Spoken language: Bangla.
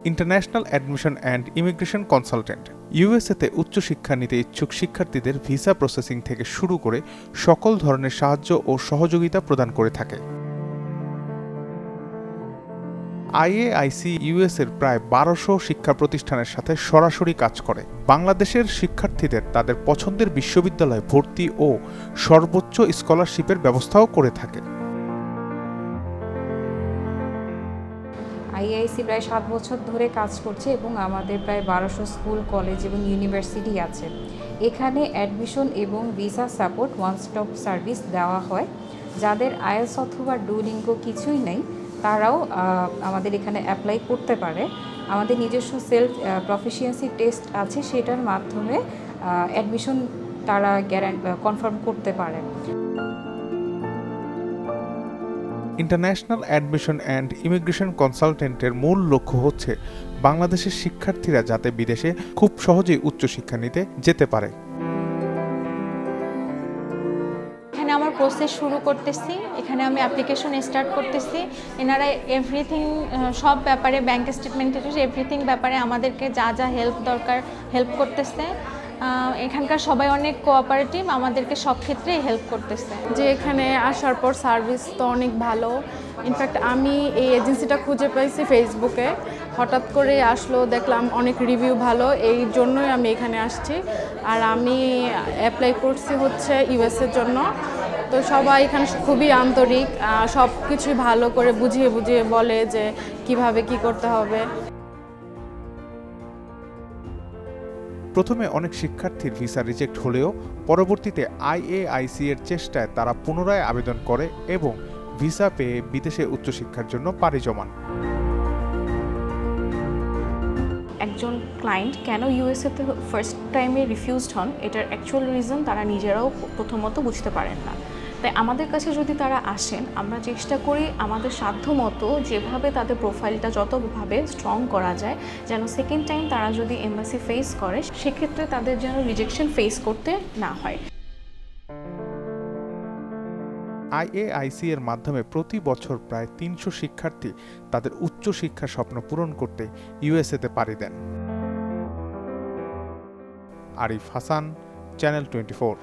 International admission and immigration consultant ইউএসএতে উচ্চশিক্ষা নিতে ইচ্ছুক শিক্ষার্থীদের ভিসা প্রসেসিং থেকে শুরু করে সকল ধরনের সাহায্য ও সহযোগিতা প্রদান করে থাকে। আইএআইসি ইউএসের প্রায় ১২০০ শিক্ষা প্রতিষ্ঠানের সাথে সরাসরি কাজ করে। বাংলাদেশের শিক্ষার্থীদের তাদের পছন্দের বিশ্ববিদ্যালয়ে ভর্তি ও সর্বোচ্চ স্কলারশিপের ব্যবস্থাও করে থাকে। আইআইসি প্রায় ৭ বছর ধরে কাজ করছে এবং আমাদের প্রায় ১২০০ স্কুল, কলেজ এবং ইউনিভার্সিটি আছে। এখানে অ্যাডমিশন এবং visa support one stop service দেওয়া হয়। যাদের আইএলটিএস অথবা ডুওলিঙ্গো কিছুই নেই তারাও আমাদের এখানে অ্যাপ্লাই করতে পারে। আমাদের নিজস্ব সেলফ প্রফিসিয়েন্সি টেস্ট আছে, সেটার মাধ্যমে অ্যাডমিশন তারা কনফার্ম করতে পারে। ইন্টারন্যাশনাল অ্যাডমিশন অ্যান্ড ইমিগ্রেশন কনসালটেন্টের মূল লক্ষ্য হচ্ছে বাংলাদেশের শিক্ষার্থীরা যাতে বিদেশে খুব সহজেই উচ্চশিক্ষা নিতে যেতে পারে। এখানে আমার প্রসেস শুরু করতেছি, এখানে আমি অ্যাপ্লিকেশন স্টার্ট করতেছি। এনারা এভরিথিং সব ব্যাপারে ব্যাংক স্টেটমেন্ট এভরিথিং ব্যাপারে আমাদেরকে যা যা হেল্প দরকার হেল্প করতেছে। এখানকার সবাই অনেক কোঅপারেটিভ, আমাদেরকে সব ক্ষেত্রেই হেল্প করতেছে। যে এখানে আসার পর সার্ভিস তো অনেক ভালো। ইনফ্যাক্ট আমি এই এজেন্সিটা খুঁজে পাইছি ফেসবুকে, হঠাৎ করে আসলো, দেখলাম অনেক রিভিউ ভালো, এই জন্যই আমি এখানে আসছি। আর আমি অ্যাপ্লাই করছি হচ্ছে ইউএসের জন্য। তো সবাই এখানে খুবই আন্তরিক, সব কিছুই ভালো করে বুঝিয়ে বুঝিয়ে বলে যে কিভাবে কি করতে হবে। প্রথমে অনেক শিক্ষার্থীর ভিসা রিজেক্ট হলেও পরবর্তীতে আইএআইসি এর চেষ্টায় তারা পুনরায় আবেদন করে এবং ভিসা পেয়ে বিদেশে উচ্চশিক্ষার জন্য পাড়ি জমান। একজন ক্লায়েন্ট কেন ইউএসএতে ফার্স্ট টাইমে রিফিউজড হন, এটার অ্যাকচুয়াল রিজন তারা নিজেরাও প্রথমত বুঝতে পারেন না। তাই আমাদের কাছে যদি তারা আসেন, আমরা চেষ্টা করি আমাদের সাধ্যমতো যেভাবে তাদের প্রোফাইলটা যতভাবে স্ট্রং করা যায়, যেন সেকেন্ড টাইম তারা যদি এমবাসি ফেস করে সেক্ষেত্রে তাদের যেন রিজেকশন ফেস করতে না হয়। আইএআইসি এর মাধ্যমে প্রতি বছর প্রায় ৩০০ শিক্ষার্থী তাদের উচ্চশিক্ষার স্বপ্ন পূরণ করতে ইউএসএতে পাড়ি দেন। আরিফ হাসান, চ্যানেল 24।